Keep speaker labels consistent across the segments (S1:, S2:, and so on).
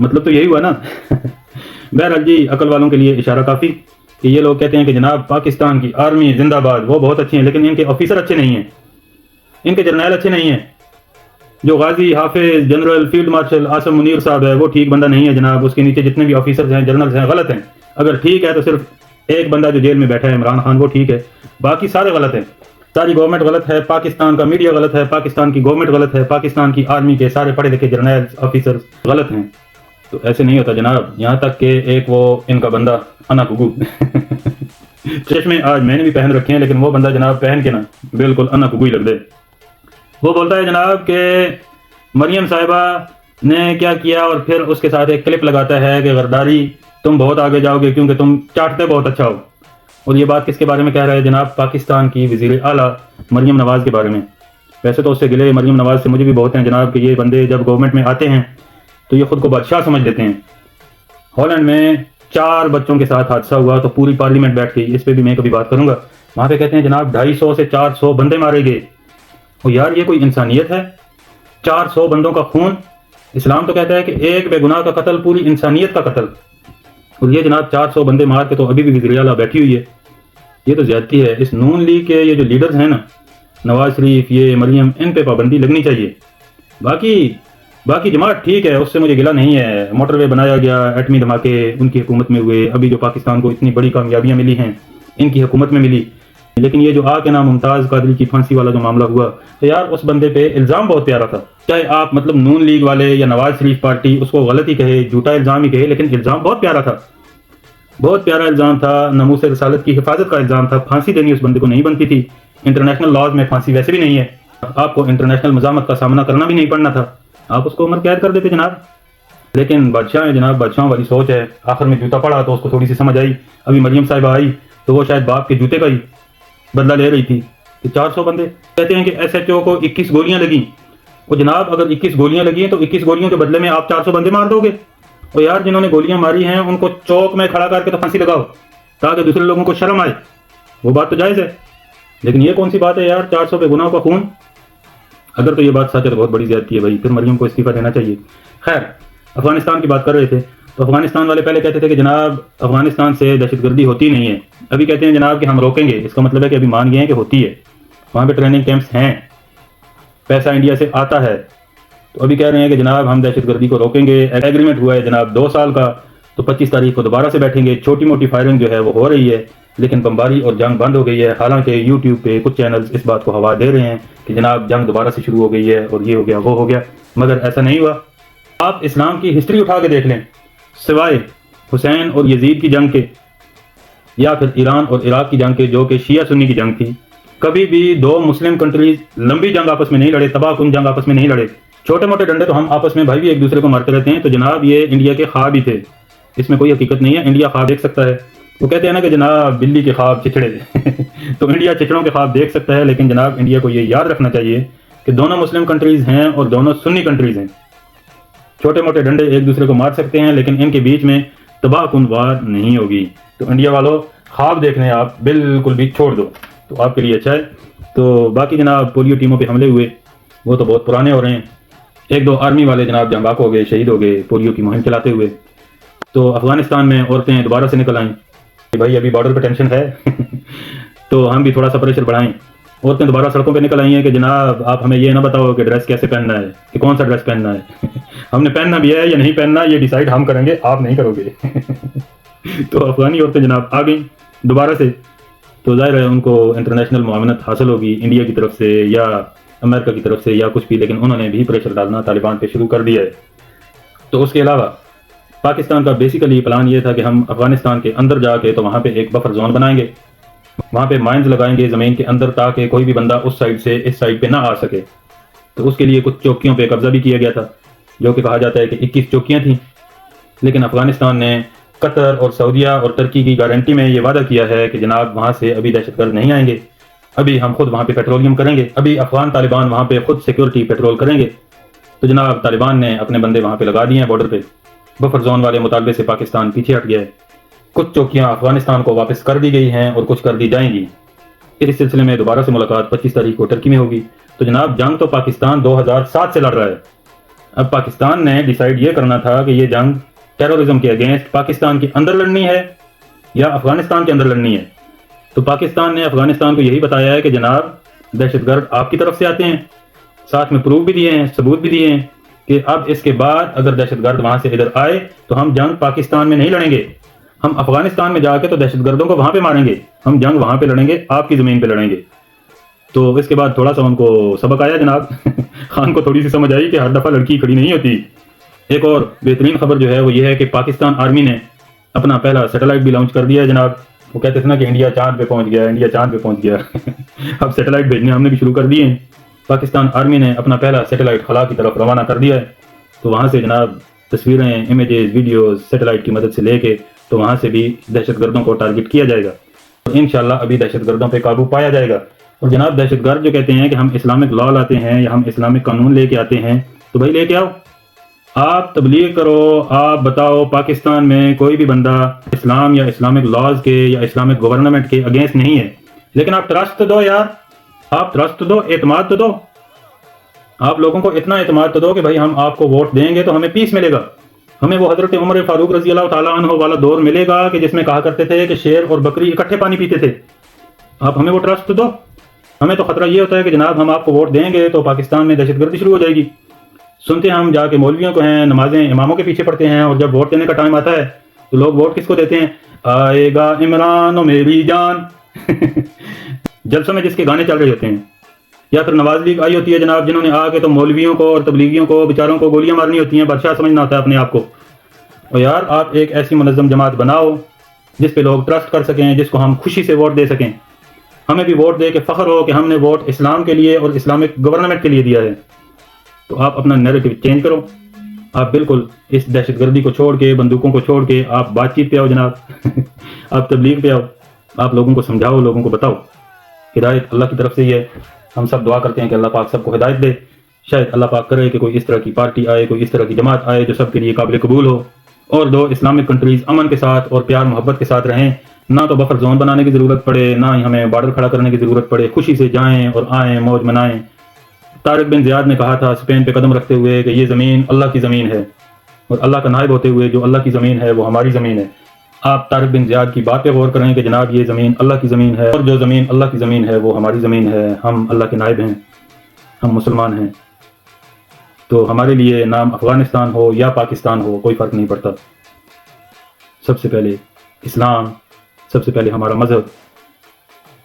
S1: مطلب تو یہی ہوا نا. بہرحال جی عقل والوں کے لیے اشارہ کافی کہ یہ لوگ کہتے ہیں کہ جناب پاکستان کی آرمی زندہ باد، وہ بہت اچھی ہیں لیکن ان کے آفیسر اچھے نہیں ہیں، ان کے جرنیل اچھے نہیں ہیں. جو غازی حافظ general field marshal Asim Munir صاحب ہے وہ ٹھیک بندہ نہیں ہے جناب. اس کے نیچے جتنے بھی آفیسرز ہیں جنرلز ہیں غلط ہیں. اگر ٹھیک ہے تو صرف ایک بندہ جو جیل میں بیٹھا ہے عمران خان وہ ٹھیک ہے، باقی سارے غلط ہیں. ساری گورنمنٹ غلط ہے، پاکستان کا میڈیا غلط ہے، پاکستان کی گورنمنٹ غلط ہے، پاکستان کی آرمی کے سارے پڑھے لکھے جرنیل آفیسرز غلط ہیں. تو ایسے نہیں ہوتا جناب. یہاں تک کہ ایک وہ ان کا بندہ انا گگو چشمے آج میں نے بھی پہن رکھے ہیں لیکن وہ بندہ جناب پہن کے نا بالکل انا گگو ہی لگ دے. وہ بولتا ہے جناب کہ مریم صاحبہ نے کیا کیا اور پھر اس کے ساتھ ایک کلپ لگاتا ہے کہ غداری تم بہت آگے جاؤ گے کیونکہ تم چاٹتے بہت اچھا ہو. اور یہ بات کس کے بارے میں کہہ رہا ہے جناب؟ پاکستان کی وزیر اعلیٰ مریم نواز کے بارے میں. ویسے تو اس سے گلے مریم نواز سے مجھے بھی بہت ہیں جناب کہ یہ بندے جب گورنمنٹ میں آتے ہیں تو یہ خود کو بادشاہ سمجھ لیتے ہیں. ہالینڈ میں 4 بچوں کے ساتھ حادثہ ہوا تو پوری پارلیمنٹ بیٹھ گئی. اس پہ بھی میں کبھی بات کروں گا. وہاں پہ کہتے ہیں جناب 250 سے 400 بندے مارے گئے. اور یار یہ کوئی انسانیت ہے؟ 400 بندوں کا خون. اسلام تو کہتا ہے کہ ایک بے گناہ کا قتل پوری انسانیت کا قتل. اور یہ جناب 400 بندے مار کے تو ابھی بھی وزیر اعلیٰ بیٹھی ہوئی ہے. یہ تو زیادتی ہے. اس نون لیگ کے یہ جو لیڈرز ہیں نا نواز شریف یہ مریم ان پہ پابندی لگنی چاہیے. باقی جماعت ٹھیک ہے، اس سے مجھے گلا نہیں ہے. موٹر وے بنایا گیا، ایٹمی دھماکے ان کی حکومت میں ہوئے. ابھی جو پاکستان کو اتنی بڑی کامیابیاں ملی ہیں ان کی حکومت میں ملی. لیکن یہ جو کے نام ممتاز قادری کی پھانسی والا جو معاملہ ہوا تو یار اس بندے پہ الزام بہت پیارا تھا. چاہے آپ مطلب نون لیگ والے یا نواز شریف پارٹی اس کو غلط ہی کہے، جھوٹا الزام ہی کہے، لیکن الزام بہت پیارا تھا. بہت پیارا الزام تھا. ناموس رسالت کی حفاظت کا الزام تھا. پھانسی دینی اس بندے کو نہیں بنتی تھی. انٹرنیشنل لاز میں پھانسی ویسے بھی نہیں ہے. آپ کو انٹرنیشنل مزاحمت کا سامنا کرنا بھی نہیں پڑنا تھا. آپ اس کو عمر قید کر دیتے جناب. لیکن بادشاہ ہیں جناب، بادشاہوں والی سوچ ہے. آخر میں جوتا پڑا تو اس کو تھوڑی سی سمجھ آئی. ابھی مریم صاحبہ آئی تو وہ شاید باپ کے جوتے کا ہی بدلہ لے رہی تھی. 400 بندے کہتے ہیں کہ ایس ایچ او کو 21 گولیاں لگیں. وہ جناب اگر 21 گولیاں لگی ہیں تو 21 گولیوں کے بدلے میں آپ 400 بندے مار دو گے. اور یار جنہوں نے گولیاں ماری ہیں ان کو چوک میں کھڑا کر کے تو پھانسی لگاؤ تاکہ دوسرے لوگوں کو شرم آئے. وہ بات تو جائز ہے. لیکن یہ کون سی بات ہے یار؟ 400 پہ گناہوں کا خون. اگر تو یہ بات سچ ہے تو بہت بڑی زیادتی ہے بھائی. پھر مریم کو استعفیٰ دینا چاہیے. خیر افغانستان کی بات کر رہے تھے تو افغانستان والے پہلے کہتے تھے کہ جناب افغانستان سے دہشت گردی ہوتی نہیں ہے. ابھی کہتے ہیں جناب کہ ہم روکیں گے. اس کا مطلب ہے کہ ابھی مان گئے ہیں کہ ہوتی ہے. وہاں پہ ٹریننگ کیمپس ہیں، پیسہ انڈیا سے آتا ہے. تو ابھی کہہ رہے ہیں کہ جناب ہم دہشت گردی کو روکیں گے. ایگریمنٹ ہوا ہے جناب 2 سال کا، تو 25 تاریخ کو دوبارہ سے بیٹھیں گے. چھوٹی موٹی فائرنگ جو ہے وہ ہو رہی ہے لیکن بمباری اور جنگ بند ہو گئی ہے. حالانکہ یوٹیوب پہ کچھ چینلز اس بات کو ہوا دے رہے ہیں کہ جناب جنگ دوبارہ سے شروع ہو گئی ہے اور یہ ہو گیا وہ ہو گیا، مگر ایسا نہیں ہوا. آپ اسلام کی ہسٹری اٹھا کے دیکھ لیں، سوائے حسین اور یزید کی جنگ کے یا پھر ایران اور عراق کی جنگ کے جو کہ شیعہ سنی کی جنگ تھی، کبھی بھی 2 مسلم کنٹریز لمبی جنگ آپس میں نہیں لڑے، تباہ کن جنگ آپس میں نہیں لڑے. چھوٹے موٹے ڈنڈے تو ہم آپس میں بھائی بھی ایک دوسرے کو مارتے رہتے ہیں. تو جناب یہ انڈیا کے خواب ہی تھے، اس میں کوئی حقیقت نہیں ہے. انڈیا خواب دیکھ سکتا ہے. وہ کہتے ہیں نا کہ جناب بلی کے خواب چچڑے تو انڈیا چچڑوں کے خواب دیکھ سکتا ہے. لیکن جناب انڈیا کو یہ یاد رکھنا چاہیے کہ دونوں مسلم کنٹریز ہیں اور دونوں سنی کنٹریز ہیں. چھوٹے موٹے ڈنڈے ایک دوسرے کو مار سکتے ہیں لیکن ان کے بیچ میں تباہ کن وار نہیں ہوگی. تو انڈیا والوں خواب دیکھنے آپ بالکل بھی چھوڑ دو تو آپ کے لیے اچھا ہے. تو باقی جناب پولیو ٹیموں پہ حملے ہوئے وہ تو بہت پرانے ہو رہے ہیں. 1-2 آرمی والے جناب جاں باک ہو گئے، شہید ہو گئے پولیو کی مہم چلاتے ہوئے. تو افغانستان میں عورتیں دوبارہ سے نکل آئیں کہ بھائی ابھی بارڈر پہ ٹینشن ہے تو ہم بھی تھوڑا سا پریشر بڑھائیں. عورتیں دوبارہ سڑکوں پہ نکل آئی ہیں کہ جناب آپ ہمیں یہ نہ بتاؤ کہ ڈریس کیسے پہننا ہے، کہ کون سا ڈریس پہننا ہے ہم نے پہننا بھی ہے یا نہیں پہننا یہ ڈیسائیڈ ہم کریں گے، آپ نہیں کرو گے تو افغانی عورتیں جناب آ گئیں دوبارہ سے. تو ظاہر ہے ان کو انٹرنیشنل معاونت حاصل ہوگی انڈیا کی طرف سے یا امریکہ کی طرف سے یا کچھ بھی، لیکن انہوں نے بھی پریشر ڈالنا طالبان پہ شروع کر دیا ہے. تو اس کے علاوہ پاکستان کا بیسیکلی پلان یہ تھا کہ ہم افغانستان کے اندر جا کے تو وہاں پہ ایک بفر زون بنائیں گے، وہاں پہ مائنز لگائیں گے زمین کے اندر تاکہ کوئی بھی بندہ اس سائڈ سے اس سائڈ پہ نہ آ سکے. تو اس کے لیے کچھ چوکیوں پہ قبضہ بھی کیا گیا تھا جو کہ کہا جاتا ہے کہ 21 چوکیاں تھیں. لیکن افغانستان نے قطر اور سعودیہ اور ترکی کی گارنٹی میں یہ وعدہ کیا ہے کہ جناب وہاں سے ابھی دہشت گرد نہیں آئیں گے، ابھی ہم خود وہاں پہ پیٹرولیم کریں گے، ابھی افغان طالبان وہاں پہ خود سیکیورٹی پیٹرول کریں گے. تو جناب طالبان نے اپنے بندے وہاں پہ لگا دیے ہیں بارڈر پہ. بفر زون والے مطالبے سے پاکستان پیچھے ہٹ گیا ہے. کچھ چوکیاں افغانستان کو واپس کر دی گئی ہیں اور کچھ کر دی جائیں گی. اس سلسلے میں دوبارہ سے ملاقات 25 تاریخ کو ترکی میں ہوگی. تو جناب جنگ تو پاکستان 2007 سے لڑ رہا ہے. اب پاکستان نے ڈیسائیڈ یہ کرنا تھا کہ یہ جنگ ٹیررزم کے اگینسٹ پاکستان کے اندر لڑنی ہے یا افغانستان کے اندر لڑنی ہے. تو پاکستان نے افغانستان کو یہی بتایا ہے کہ جناب دہشت گرد آپ کی طرف سے آتے ہیں، ساتھ میں پروف بھی دیے ہیں، ثبوت بھی دیے ہیں کہ اب اس کے بعد اگر دہشت گرد وہاں سے ادھر آئے تو ہم جنگ پاکستان میں نہیں لڑیں گے، ہم افغانستان میں جا کے تو دہشت گردوں کو وہاں پہ ماریں گے، ہم جنگ وہاں پہ لڑیں گے، آپ کی زمین پہ لڑیں گے. تو اس کے بعد تھوڑا سا ان کو سبق آیا جناب. خان کو تھوڑی سی سمجھ آئی کہ ہر دفعہ لڑکی کھڑی نہیں ہوتی. ایک اور بہترین خبر جو ہے وہ یہ ہے کہ پاکستان آرمی نے اپنا پہلا سیٹلائٹ بھی لانچ کر دیا ہے جناب. وہ کہتے تھے نا کہ انڈیا چاند پہ پہنچ گیا، انڈیا چاند پہ پہنچ گیا. اب سیٹلائٹ بھیجنے ہم نے بھی شروع کر دیے ہیں. پاکستان آرمی نے اپنا پہلا سیٹلائٹ خلا کی طرف روانہ کر دیا ہے. تو وہاں سے جناب تصویریں، امیجز، ویڈیوز سیٹلائٹ کی مدد سے لے کے تو وہاں سے بھی دہشت گردوں کو ٹارگٹ کیا جائے گا. تو انشاءاللہ ابھی دہشت گردوں پہ قابو پایا جائے گا. اور جناب دہشت گرد جو کہتے ہیں کہ ہم اسلامک لا لاتے ہیں یا ہم اسلامک قانون لے کے آتے ہیں، تو بھائی لے کے آؤ، آپ تبلیغ کرو، آپ بتاؤ پاکستان میں کوئی بھی بندہ اسلام یا اسلامک لاز کے یا اسلامک گورنمنٹ کے اگینسٹ نہیں ہے. لیکن آپ ٹرسٹ تو دو یار، آپ ٹرسٹ تو دو، اعتماد تو دو. آپ لوگوں کو اتنا اعتماد تو دو کہ بھائی ہم آپ کو ووٹ دیں گے تو ہمیں پیس ملے گا، ہمیں وہ حضرت عمر فاروق رضی اللہ تعالیٰ عنہ والا دور ملے گا کہ جس میں کہا کرتے تھے کہ شیر اور بکری اکٹھے پانی پیتے تھے. آپ ہمیں وہ ٹرسٹ تو دو. ہمیں تو خطرہ یہ ہوتا ہے کہ جناب ہم آپ کو ووٹ دیں گے تو پاکستان میں دہشت گردی شروع ہو جائے گی. سنتے ہیں ہم جا کے مولویوں کو ہیں، نمازیں اماموں کے پیچھے پڑھتے ہیں، اور جب ووٹ دینے کا ٹائم آتا ہے تو لوگ ووٹ کس کو دیتے ہیں؟ آئے گا عمران و میری جان. جلسوں میں جس کے گانے چل رہے ہوتے ہیں. یا پھر نواز لیگ آئی ہوتی ہے جناب، جنہوں نے آ کے تو مولویوں کو اور تبلیغیوں کو بیچاروں کو گولیاں مارنی ہوتی ہیں، بادشاہ سمجھنا ہوتا ہے اپنے آپ کو. اور یار آپ ایک ایسی منظم جماعت بناؤ جس پہ لوگ ٹرسٹ کر سکیں، جس کو ہم خوشی سے ووٹ دے سکیں. ہمیں بھی ووٹ دے کے فخر ہو کہ ہم نے ووٹ اسلام کے لیے اور اسلامک گورنمنٹ کے لیے دیا ہے. تو آپ اپنا نیریٹو چینج کرو. آپ بالکل اس دہشت گردی کو چھوڑ کے، بندوقوں کو چھوڑ کے آپ بات چیت پہ آؤ جناب. آپ تبلیغ پہ آؤ، آپ لوگوں کو سمجھاؤ، لوگوں کو بتاؤ. ہدایت اللہ کی طرف سے ہی ہے. ہم سب دعا کرتے ہیں کہ اللہ پاک سب کو ہدایت دے. شاید اللہ پاک کرے کہ کوئی اس طرح کی پارٹی آئے، کوئی اس طرح کی جماعت آئے جو سب کے لیے قابل قبول ہو، اور دو اسلامک کنٹریز امن کے ساتھ اور پیار محبت کے ساتھ رہیں. نہ تو بفر زون بنانے کی ضرورت پڑے، نہ ہی ہمیں بارڈر کھڑا کرنے کی ضرورت پڑے. خوشی سے جائیں اور آئیں، موج منائیں. طارق بن زیاد نے کہا تھا اسپین پہ قدم رکھتے ہوئے کہ یہ زمین اللہ کی زمین ہے، اور اللہ کا نائب ہوتے ہوئے جو اللہ کی زمین ہے وہ ہماری زمین ہے. آپ طارق بن زیاد کی بات پہ غور کریں کہ جناب یہ زمین اللہ کی زمین ہے، اور جو زمین اللہ کی زمین ہے وہ ہماری زمین ہے. ہم اللہ کے نائب ہیں، ہم مسلمان ہیں. تو ہمارے لیے نام افغانستان ہو یا پاکستان ہو کوئی فرق نہیں پڑتا. سب سے پہلے اسلام، سب سے پہلے ہمارا مذہب.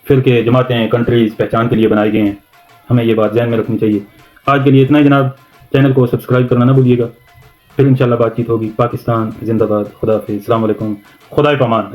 S1: فرقے، جماعتیں، کنٹریز پہچان کے لیے بنائے گئے ہیں. ہمیں یہ بات ذہن میں رکھنی چاہیے. آج کے لیے اتنا ہی جناب. چینل کو سبسکرائب کرنا نہ بھولیے گا. پھر انشاءاللہ بات چیت ہوگی. پاکستان زندہ باد. خدا حافظ. السلام علیکم. خدائے پامان.